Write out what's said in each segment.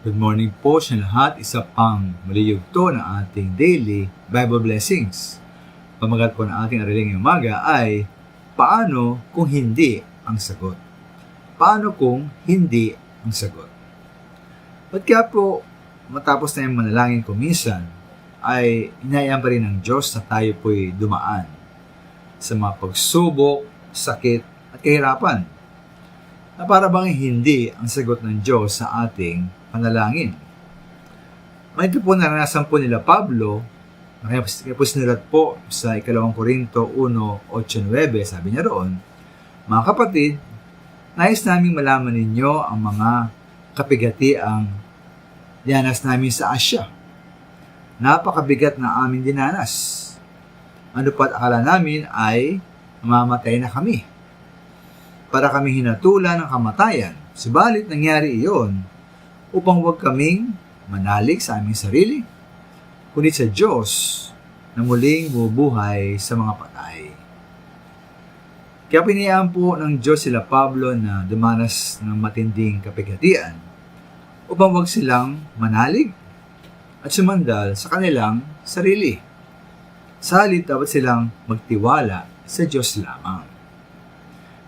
Good morning po sa lahat. Isa pang maliyugto na ating daily Bible blessings. Pamagat po ng ating araling ngayong umaga ay paano kung hindi ang sagot? Paano kung hindi ang sagot? At kaya po matapos na yung manalangin ko minsan ay inayaan pa rin ng Diyos na tayo po'y dumaan sa mga pagsubok, sakit at kahirapan na para bang hindi ang sagot ng Diyos sa ating panalangin. Ito po naranasan po nila Pablo, kaya po sinilat po sa 2 Korinto 1:8-9, sabi niya roon, mga kapatid, nais naming malaman ninyo ang mga kapigatiang dinanas namin sa Asya. Napakabigat na aming dinanas. Ano pa't akala namin ay mamamatay na kami. Para kami hinatulan ng kamatayan. Subalit nangyari iyon upang huwag kaming manalig sa aming sarili, kundi sa Diyos na muling bubuhay sa mga patay. Kaya pinayaan po ng Diyos sila Pablo na dumanas ng matinding kapigatian upang huwag silang manalig at sumandal sa kanilang sarili. Sa halip dapat silang magtiwala sa Diyos lamang.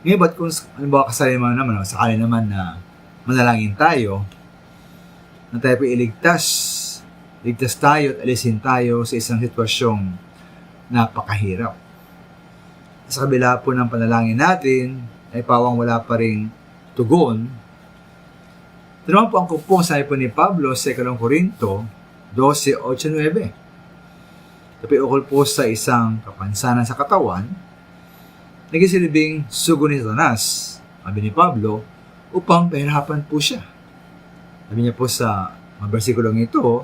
Ngayon ba't kung sakali naman na manalangin tayo, na tayo po iligtas tayo at alisin tayo sa isang sitwasyong napakahirap. Sa kabila po ng panalangin natin, ay pawang wala pa ring tugon. Ito naman po ang kupong sabi po ni Pablo sa 2 Korinto 12:8-9. Ito po ukol po sa isang kapansanan sa katawan, nagsisilbing sugo ni Satanas, sabi ni Pablo, upang pahirapan po siya. Sabi niya po sa mga bersikulong ito,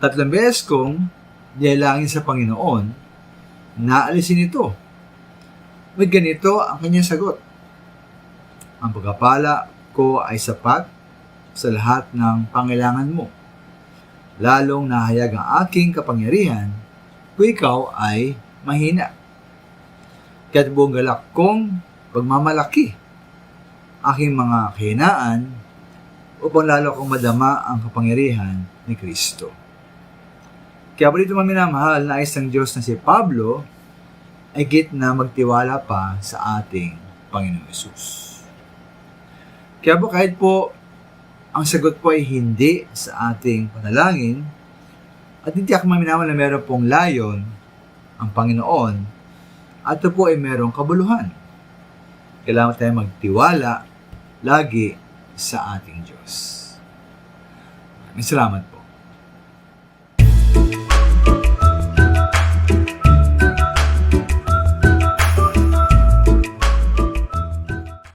3 beses kong nilalangin sa Panginoon, naalisin ito. With ganito ang kanyang sagot. Ang pagkapala ko ay sapat sa lahat ng pangailangan mo. Lalong nahayag ang aking kapangyarihan kung ikaw ay mahina. Kaya't buong galak kong pagmamalaki aking mga kahinaan upang lalo kong madama ang kapangyarihan ni Kristo. Kaya po dito minamahal na isang Diyos na si Pablo ay git na magtiwala pa sa ating Panginoong Hesus. Kaya po kahit po ang sagot po ay hindi sa ating panalangin at hindi ako maminaman na meron pong layon ang Panginoon at ito po ay merong kabuluhan. Kailangan tayo magtiwala lagi sa ating Diyos. Maraming salamat po.